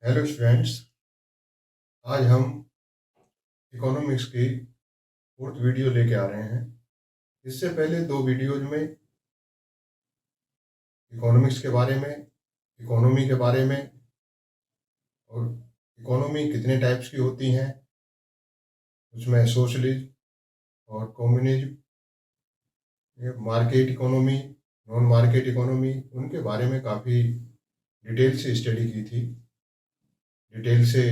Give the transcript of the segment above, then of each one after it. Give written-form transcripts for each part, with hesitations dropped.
Hello students. आज हम economics की फोर्थ वीडियो लेके आ रहे हैं। इससे पहले दो वीडियोज में इकोनॉमिक्स के बारे में, इकोनॉमी के बारे में और इकोनॉमी कितने टाइप्स की होती हैं, उसमें सोशलिज्म और कम्युनिज्म, ये market economy, non market economy, उनके बारे में काफ़ी डिटेल से स्टडी की थी, डिटेल से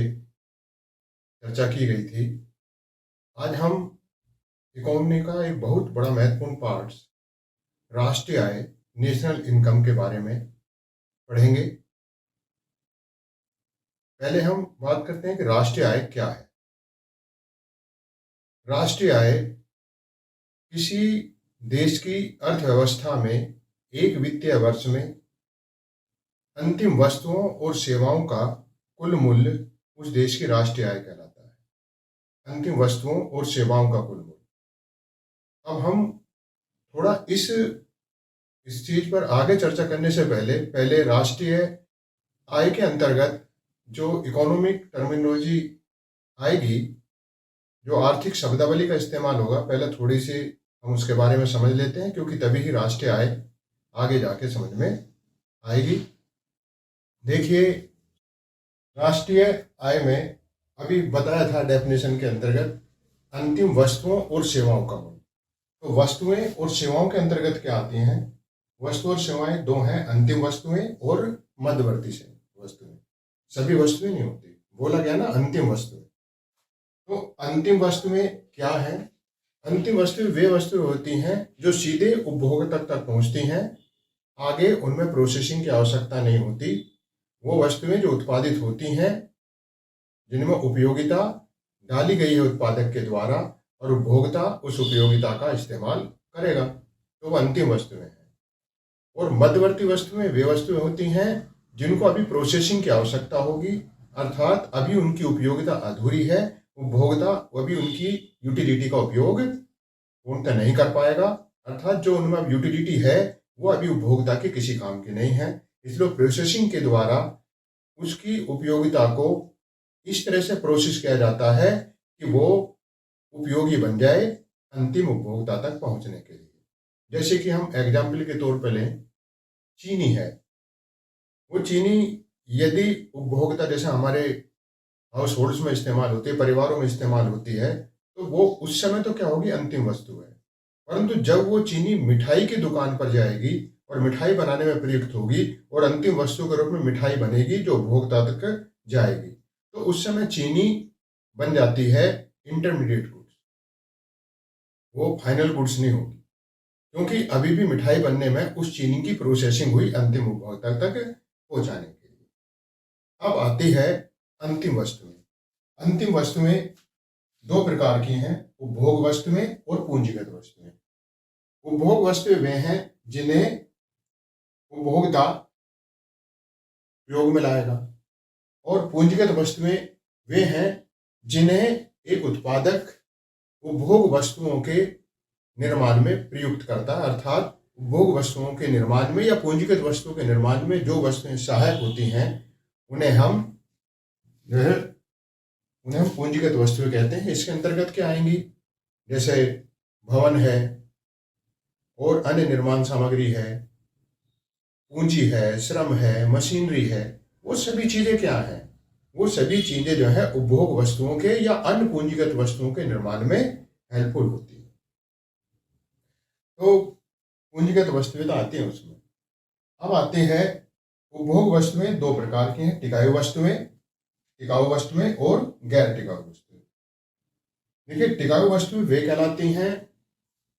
चर्चा की गई थी। आज हम इकोनॉमी का एक बहुत बड़ा महत्वपूर्ण पार्ट, राष्ट्रीय आय, नेशनल इनकम के बारे में पढ़ेंगे। पहले हम बात करते हैं कि राष्ट्रीय आय क्या है। राष्ट्रीय आय किसी देश की अर्थव्यवस्था में एक वित्तीय वर्ष में अंतिम वस्तुओं और सेवाओं का कुल मूल्य उस देश की राष्ट्रीय आय कहलाता है। अंतिम वस्तुओं और सेवाओं का कुल मूल्य। अब हम थोड़ा इस चीज पर आगे चर्चा करने से पहले राष्ट्रीय आय के अंतर्गत जो इकोनॉमिक टर्मिनोलॉजी आएगी, जो आर्थिक शब्दावली का इस्तेमाल होगा, पहले थोड़ी सी हम उसके बारे में समझ लेते हैं, क्योंकि तभी ही राष्ट्रीय आय आगे जाके समझ में आएगी। देखिए, राष्ट्रीय आय में अभी बताया था डेफिनेशन के अंतर्गत अंतिम वस्तुओं और सेवाओं का मूल्य। तो वस्तुएं और सेवाओं के अंतर्गत क्या आती हैं? वस्तु और सेवाएं दो हैं, अंतिम वस्तुएं और मध्यवर्ती से वस्तुएं। सभी वस्तुएं नहीं होती, बोला गया ना अंतिम वस्तुएं। तो अंतिम वस्तुएं क्या है? अंतिम वस्तुएं वे वस्तुएं होती हैं जो सीधे उपभोक्ता तक पहुंचती हैं, आगे उनमें प्रोसेसिंग की आवश्यकता नहीं होती। वो वस्तुएं जो उत्पादित होती हैं, जिनमें उपयोगिता डाली गई है उत्पादक के द्वारा और उपभोक्ता उस उपयोगिता का इस्तेमाल करेगा, तो वो अंतिम वस्तुएं हैं। और मध्यवर्ती वस्तुएं वे वस्तुएं होती हैं जिनको अभी प्रोसेसिंग की आवश्यकता होगी, अर्थात अभी उनकी उपयोगिता अधूरी है, उपभोक्ता अभी उनकी यूटिलिटी का उपयोग पूर्णतः नहीं कर पाएगा, अर्थात जो उनमें अब यूटिलिटी है वो अभी उपभोक्ता के किसी काम की नहीं है। इसलिए प्रोसेसिंग के द्वारा उसकी उपयोगिता को इस तरह से प्रोसेस किया जाता है कि वो उपयोगी बन जाए अंतिम उपभोक्ता तक पहुंचने के लिए। जैसे कि हम एग्जाम्पल के तौर पर लें, चीनी है। वो चीनी यदि उपभोक्ता, जैसे हमारे हाउस होल्ड्स में इस्तेमाल होती है, परिवारों में इस्तेमाल होती है, तो वो उस समय तो क्या होगी, अंतिम वस्तु है। परंतु जब वो चीनी मिठाई की दुकान पर जाएगी और मिठाई बनाने में प्रयुक्त होगी और अंतिम वस्तु के रूप में मिठाई बनेगी जो उपभोक्ता तक जाएगी, तो उस समय चीनी बन जाती है इंटरमीडिएट गुड्स, वो फाइनल गुड्स नहीं होगी, क्योंकि अभी भी मिठाई बनने में उस चीनी की प्रोसेसिंग हुई अंतिम उपभोक्ता तक पहुंचाने के लिए। अब आती है अंतिम वस्तुएं। अंतिम वस्तुएं दो प्रकार की हैं, उपभोग वस्तुएं और पूंजीगत वस्तुएं। उपभोग वस्तुएं वे हैं जिन्हें उपभोक्ता उपयोग में लाएगा, और पूंजीगत वस्तुएं वे हैं जिन्हें एक उत्पादक उपभोग वस्तुओं के निर्माण में प्रयुक्त करता है, अर्थात उपभोग वस्तुओं के निर्माण में या पूंजीगत वस्तुओं के निर्माण में जो वस्तुएं सहायक होती हैं उन्हें हम पूंजीगत वस्तुएं कहते हैं। इसके अंतर्गत क्या आएंगी? जैसे भवन है और अन्य निर्माण सामग्री है, पूंजी है, श्रम है, मशीनरी है। वो सभी चीजें क्या हैं? वो सभी चीजें जो है उपभोग वस्तुओं के या अन्य पूंजीगत वस्तुओं के निर्माण में हेल्पफुल होती है। तो पूंजीगत वस्तुएं तो आती हैं उसमें। अब आते हैं उपभोग वस्तुएं दो प्रकार की हैं, टिकाऊ वस्तुएं और गैर टिकाऊ वस्तुएं। देखिए, टिकाऊ वस्तुएं वे कहलाती हैं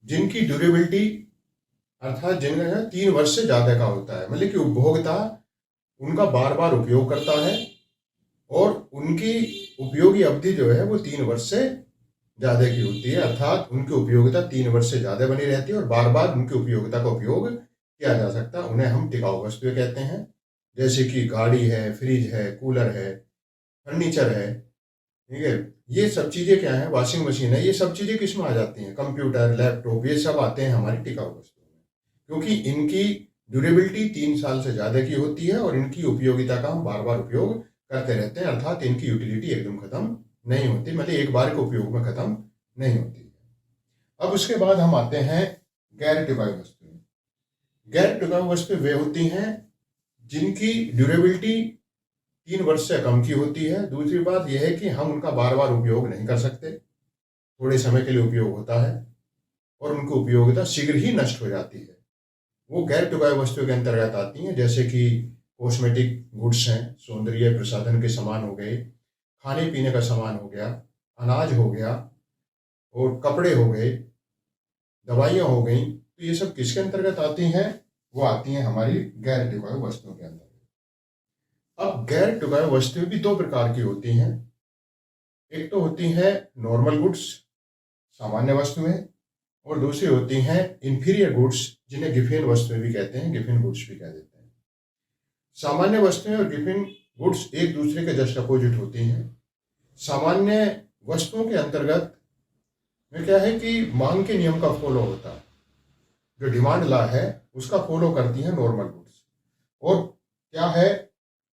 जिनकी ड्यूरेबिलिटी, अर्थात जिनका 3 वर्ष से ज्यादा का होता है, मतलब कि उपभोक्ता उनका बार बार उपयोग करता है और उनकी उपयोगी अवधि जो है वो 3 वर्ष से ज्यादा की होती है, अर्थात उनकी उपयोगिता 3 वर्ष से ज्यादा बनी रहती है और बार बार उनकी उपयोगिता का उपयोग किया जा सकता है। उन्हें हम टिकाऊ वस्तुएं कहते हैं। जैसे कि गाड़ी है, फ्रिज है, कूलर है, फर्नीचर है, ठीक है, ये सब चीजें क्या है, वॉशिंग मशीन है, ये सब चीजें किस में आ जाती हैं? कंप्यूटर, लैपटॉप, ये सब आते हैं हमारी टिकाऊ वस्तुओं में, क्योंकि इनकी ड्यूरेबिलिटी 3 साल से ज्यादा की होती है और इनकी उपयोगिता का हम बार बार उपयोग करते रहते हैं, अर्थात इनकी यूटिलिटी एकदम खत्म नहीं होती, मतलब एक बार के उपयोग में खत्म नहीं होती। अब उसके बाद हम आते हैं गैर टिकाऊ वस्तुएं। गैर टिकाऊ वस्तुएं वे होती हैं जिनकी ड्यूरेबिलिटी 3 वर्ष से कम की होती है। दूसरी बात यह है कि हम उनका बार बार उपयोग नहीं कर सकते, थोड़े समय के लिए उपयोग होता है और उनकी उपयोगिता शीघ्र ही नष्ट हो जाती है। वो गैर टिकाऊ वस्तुओं के अंतर्गत आती हैं, जैसे कि कॉस्मेटिक गुड्स हैं, सौंदर्य प्रसाधन के सामान हो गए, खाने पीने का सामान हो गया, अनाज हो गया और कपड़े हो गए, दवाइयाँ हो गई। तो ये सब किसके अंतर्गत आती हैं? वो आती हैं हमारी गैर टिकाऊ वस्तुओं के अंतर्गत। अब गैर टिकाऊ वस्तुएं भी 2 प्रकार की होती हैं। एक तो होती हैं नॉर्मल गुड्स, सामान्य वस्तुएं, और दूसरी होती हैं इंफीरियर गुड्स, जिन्हें गिफिन वस्तुएं भी कहते हैं, गिफिन गुड्स भी कह देते हैं। सामान्य वस्तुएं और गिफिन गुड्स एक दूसरे के जस्ट अपोजिट होती हैं। सामान्य वस्तुओं के अंतर्गत में क्या है कि मांग के नियम का फॉलो होता है, जो डिमांड लॉ है उसका फॉलो करती है नॉर्मल गुड्स। और क्या है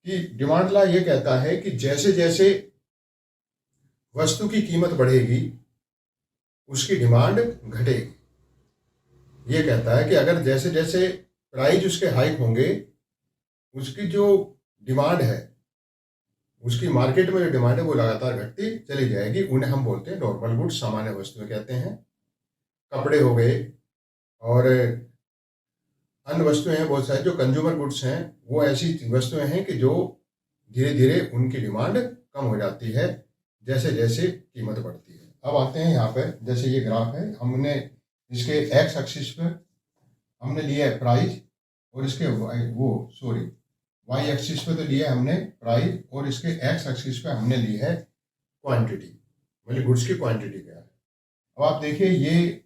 कि डिमांड लॉ ये कहता है कि जैसे जैसे वस्तु की कीमत बढ़ेगी उसकी डिमांड घटेगी। ये कहता है कि अगर जैसे जैसे प्राइस उसके हाइक होंगे उसकी जो डिमांड है, उसकी मार्केट में जो डिमांड है वो लगातार घटती चली जाएगी। उन्हें हम बोलते हैं नॉर्मल गुड्स, सामान्य वस्तुएं कहते हैं। कपड़े हो गए और अन्य वस्तुएं हैं बहुत सारी जो कंज्यूमर गुड्स हैं, वो ऐसी वस्तुएं हैं कि जो धीरे धीरे उनकी डिमांड कम हो जाती है जैसे जैसे कीमत बढ़ती है। अब आते हैं यहाँ पर, जैसे ये ग्राफ है, हमने इसके एक्स एक्सिस पर हमने लिया है प्राइस और इसके वाई एक्सिस पे तो लिया है हमने प्राइस और इसके एक्स एक्सिस पे हमने ली है क्वांटिटी, मतलब गुड्स की क्वांटिटी क्या है। अब आप देखिए ये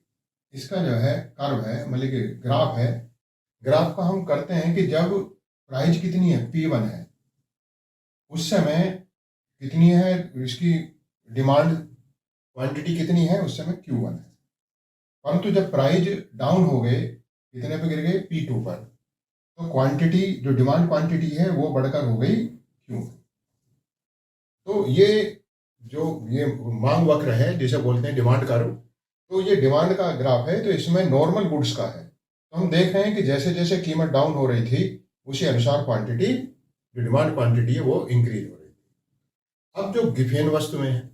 इसका जो है कर्व है, मतलब कि ग्राफ है। ग्राफ का हम करते हैं कि जब प्राइस कितनी है P1 है, उस समय कितनी है इसकी डिमांड क्वांटिटी कितनी है, उस समय Q1 है। परंतु जब प्राइस डाउन हो गए, कितने पे गिर गए P2 पर, तो क्वांटिटी जो डिमांड क्वांटिटी है वो बढ़कर हो गई Q। तो ये जो ये मांग वक्र है जिसे बोलते हैं डिमांड कर्व, तो ये डिमांड का ग्राफ है, तो इसमें नॉर्मल गुड्स का है। तो हम देख रहे हैं कि जैसे जैसे कीमत डाउन हो रही थी उसी अनुसार क्वांटिटी, जो डिमांड क्वांटिटी है वो इंक्रीज हो रही थी। अब जो गिफेन वस्तुएं हैं,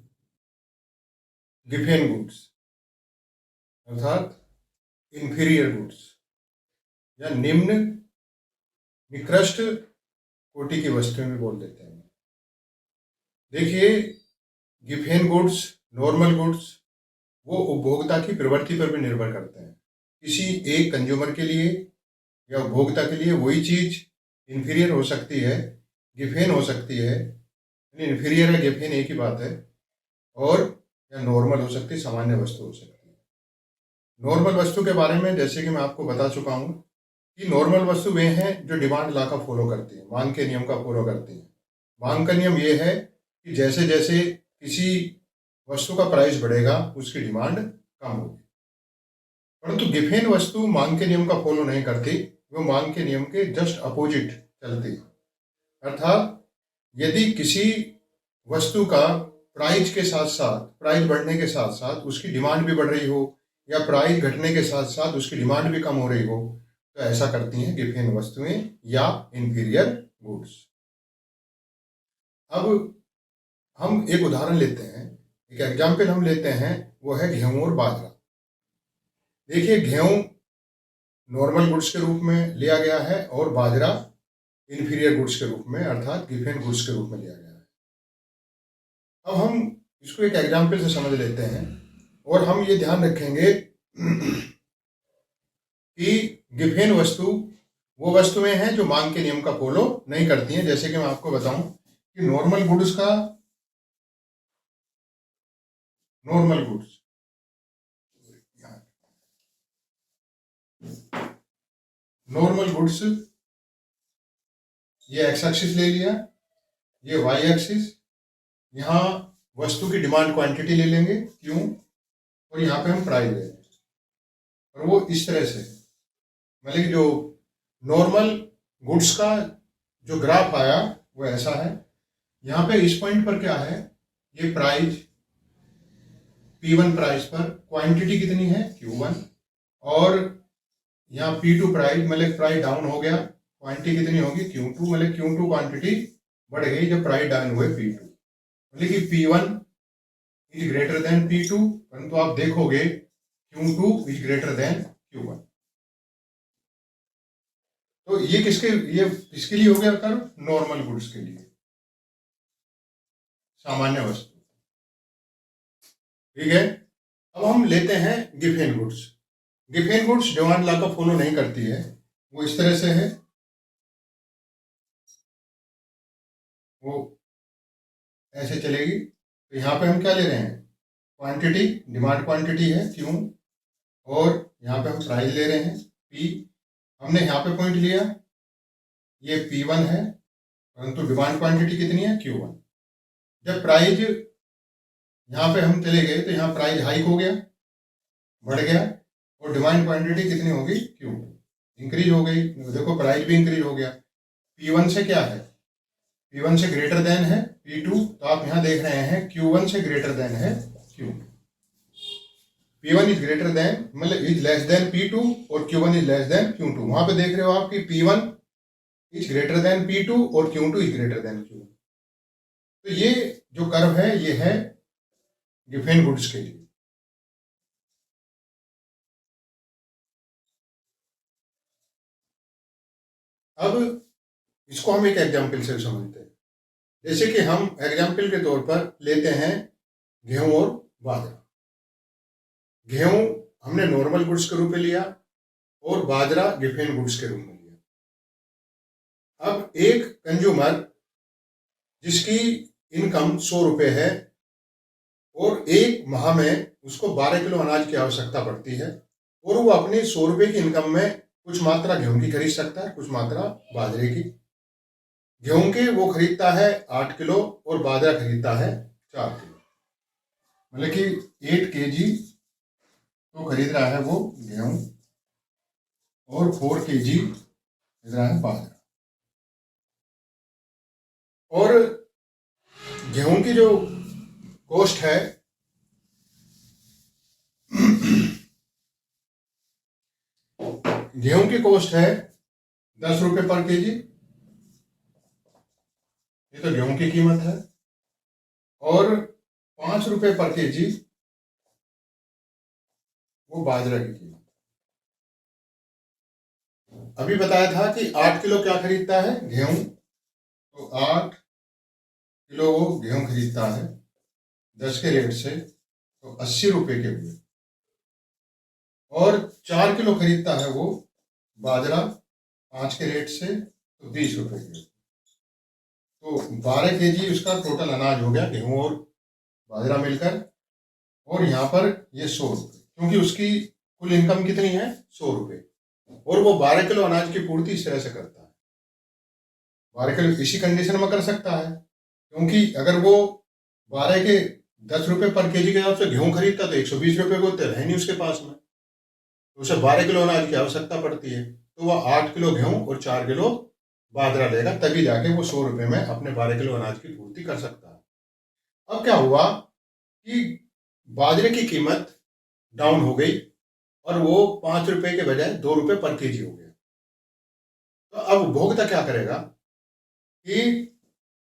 गिफेन गुड्स अर्थात इंफीरियर गुड्स या निम्न निकृष्ट कोटि की वस्तुएं भी बोल देते हैं। देखिए गिफेन गुड्स, नॉर्मल गुड्स, वो उपभोक्ता की प्रवृत्ति पर भी निर्भर करते हैं। किसी एक कंज्यूमर के लिए या उपभोक्ता के लिए वही चीज इंफीरियर हो सकती है, गिफेन हो सकती है, इंफीरियर है गिफेन एक ही बात है, और या नॉर्मल हो सकती है, सामान्य वस्तु हो सकती है। नॉर्मल वस्तु के बारे में जैसे कि मैं आपको बता चुका हूँ कि नॉर्मल वस्तु वे हैं जो डिमांड लॉ का फॉलो करती है, मांग के नियम का फॉलो करती है। मांग का नियम ये है कि जैसे जैसे किसी वस्तु का प्राइस बढ़ेगा उसकी डिमांड कम होगी। परंतु गिफेन वस्तु मांग के नियम का फॉलो नहीं करती, वो मांग के नियम के जस्ट अपोजिट चलती। अर्थात यदि किसी वस्तु का प्राइस के साथ साथ, प्राइस बढ़ने के साथ साथ उसकी डिमांड भी बढ़ रही हो या प्राइस घटने के साथ साथ उसकी डिमांड भी कम हो रही हो, तो ऐसा करती हैं गिफेन वस्तुएं या इंफीरियर गुड्स। अब हम एक उदाहरण लेते हैं, एक एग्जाम्पल हम लेते हैं, वो है गेहूं और बाजरा। देखिए गेहूं नॉर्मल गुड्स के रूप में लिया गया है और बाजरा इंफीरियर गुड्स के रूप में अर्थात गिफेन गुड्स के रूप में लिया गया है। अब हम इसको एक एग्जाम्पल से समझ लेते हैं और हम ये ध्यान रखेंगे कि गिफेन वस्तु वो वस्तुएं हैं जो मांग के नियम का फॉलो नहीं करती हैं। जैसे कि मैं आपको बताऊं कि नॉर्मल गुड्स ये एक्स एक्सिस ले लिया, ये वाई एक्सिस, यहाँ वस्तु की डिमांड क्वांटिटी ले लेंगे क्यों, और यहाँ पे हम प्राइस ले लेंगे, और वो इस तरह से, मतलब जो नॉर्मल गुड्स का जो ग्राफ आया वो ऐसा है, यहाँ पे इस पॉइंट पर क्या है, ये प्राइस P1 प्राइस पर क्वांटिटी कितनी है Q1, और यहाँ P2 प्राइस मतलब प्राइस डाउन हो गया, क्वांटिटी कितनी होगी Q2, मतलब Q2 क्वांटिटी बढ़ गई जब प्राइस डाउन हुए P2, मतलब कि P1 is greater than P2, परंतु आप देखोगे Q2 is greater than Q1। तो ये किसके लिए हो गया कर्व, नॉर्मल गुड्स के लिए, सामान्य वस्तु। ठीक है, अब हम लेते हैं Giffen goods. Giffen goods demand law का फॉलो नहीं करती है, वो इस तरह से है, वो ऐसे चलेगी। तो यहाँ पे हम क्या ले रहे हैं, क्वांटिटी, डिमांड क्वांटिटी है Q, और यहाँ पे हम प्राइस ले रहे हैं P। हमने यहाँ पे पॉइंट लिया, ये P1 है, परंतु डिमांड क्वांटिटी कितनी है Q1। जब प्राइस यहाँ पे हम चले गए तो यहाँ प्राइस हाइक हो गया, बढ़ गया, और डिमांड क्वांटिटी कितनी होगी Q, इंक्रीज हो गई। देखो प्राइस भी इंक्रीज हो गया, P1 से क्या है, P1 से ग्रेटर देन है P2, तो आप यहाँ देख रहे हैं Q1 से ग्रेटर देन है Q, P1 is greater than मतलब इज लेस देन P2 और Q1 is less than Q2। वहां पे देख रहे हो आप कि P1 is greater than P2 और Q2 is greater than Q। तो ये जो कर्व है ये है गिफेन गुड्स के लिए। अब इसको हम एक एग्जाम्पल से समझते हैं। जैसे कि हम एग्जाम्पल के तौर पर लेते हैं गेहूं और बाजरा। गेहूं हमने नॉर्मल गुड्स के रूप में लिया और बाजरा गिफेन गुड्स के रूप में लिया। अब एक कंज्यूमर जिसकी इनकम 100 रुपये है और एक माह में उसको 12 किलो अनाज की आवश्यकता पड़ती है, और वो अपनी 100 रुपये की इनकम में कुछ मात्रा गेहूं की खरीद सकता है, कुछ मात्रा बाजरे की। गेहूं के वो खरीदता है 8 किलो और बाजरा खरीदता है 4 किलो, मतलब कि 8 kg तो खरीद रहा है वो गेहूं और 4 kg खरीद रहा है बाजरा। और गेहूं की जो कॉस्ट है गेहूं की कॉस्ट है 10 रुपये पर केजी, ये तो गेहूं की कीमत है, और 5 रुपये पर केजी वो बाजरा की कीमत। अभी बताया था कि 8 किलो क्या खरीदता है गेहूं, तो 8 किलो वो गेहूं खरीदता है 10 के रेट से, तो 80 रुपये के हुए, और 4 किलो खरीदता है वो बाजरा 5 के रेट से, तो 20 रुपये के, तो 12 kg उसका टोटल अनाज हो गया गेहूं और बाजरा मिलकर। और यहाँ पर ये 100 रुपये, क्योंकि उसकी कुल इनकम कितनी है 100 रुपये, और वो 12 किलो अनाज की पूर्ति इस तरह से करता है। 12 किलो इसी कंडीशन में कर सकता है, क्योंकि अगर वो 12 के 10 रुपये पर केजी के हिसाब से गेहूं खरीदता तो 120 रुपये को तो है नहीं उसके पास में, तो उसे 12 किलो अनाज की आवश्यकता पड़ती है, तो वह 8 किलो गेहूं और 4 किलो बाजरा लेगा, तभी जाके वो 100 रुपये में अपने 12 किलो अनाज की पूर्ति कर सकता है। अब क्या हुआ कि बाजरे की कीमत डाउन हो गई और वो 5 रुपये के बजाय 2 रुपये पर केजी हो गया। तो अब उपभोक्ता क्या करेगा कि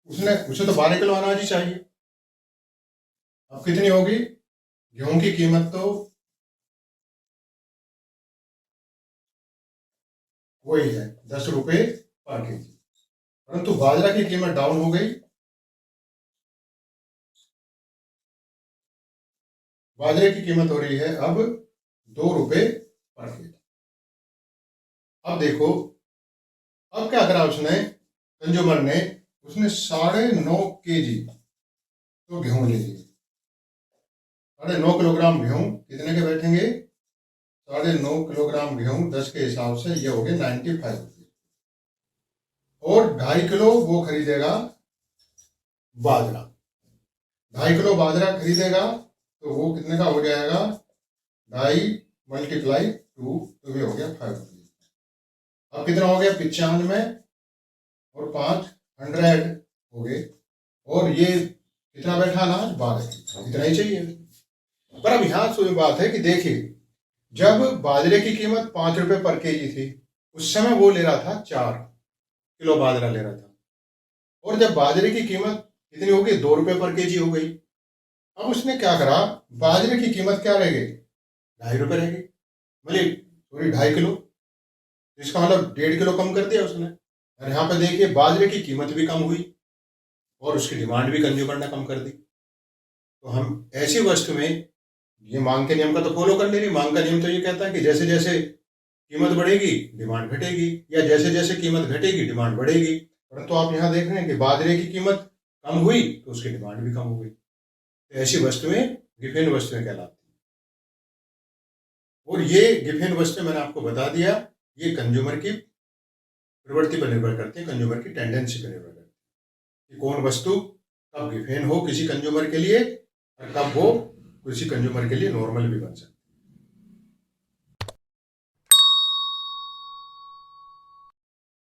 उसे तो 12 किलो अनाज ही चाहिए। अब कितनी होगी, गेहूं की कीमत तो वही है 10 रुपये पर केजी, परंतु बाजरा की कीमत डाउन हो गई, बाजरे की कीमत हो रही है अब 2 रुपये पर केजी। अब देखो, अब क्या करा उसने, कंज्यूमर ने, उसने 9.5 kg तो गेहूं ले लिए। 9.5 किलोग्राम गेहूं कितने के बैठेंगे, 9.5 किलोग्राम गेहूं 10 के हिसाब से ये हो गए 95 रुपये, और 2.5 किलो वो खरीदेगा बाजरा, 2.5 किलो बाजरा खरीदेगा, तो वो कितने का हो जाएगा, 2.5 × 2, तो ये हो गया 5 रुपये। अब कितना हो गया 95 और 5 100 हो गए, और ये कितना बैठा अनाज 12, इतना ही चाहिए। पर अब यहाँ सुन बात है कि देखिए, जब बाजरे की कीमत 5 रुपए पर केजी थी, उस समय वो ले रहा था 4 किलो बाजरा ले रहा था। और जब बाजरे की कीमत कितनी हो गई, 2 रुपए पर केजी हो गई। अब उसने क्या करा, बाजरे की कीमत क्या रह गई, 2.5 रुपए रह गई, मतलब सॉरी 2.5 किलो। इसका मतलब 1.5 किलो कम कर दिया उसने। और यहाँ पे देखिए बाजरे की कीमत भी कम हुई और उसकी डिमांड भी कंज्यूमर ने कम कर दी। तो हम ऐसी वस्तु में ये मांग के नियम का तो फॉलो कर ले रही। मांग का नियम तो ये कहता है कि जैसे जैसे कीमत बढ़ेगी डिमांड घटेगी, या जैसे जैसे कीमत घटेगी डिमांड बढ़ेगी। परंतु आप यहाँ देख रहे हैं कि बाजरे की कीमत कम हुई तो उसकी डिमांड भी कम हो गई। तो ऐसी वस्तुएं गिफिन वस्तुएं कहलाती हैं। और ये गिफिन वस्तुएं मैंने आपको बता दिया, ये कंज्यूमर की प्रवृत्ति पर निर्भर करती है, कंज्यूमर की टेंडेंसी पर निर्भर करती है कि कौन वस्तु कब गिफिन हो किसी कंज्यूमर के लिए और कब वो किसी कंज्यूमर के लिए नॉर्मल भी बन सकती है।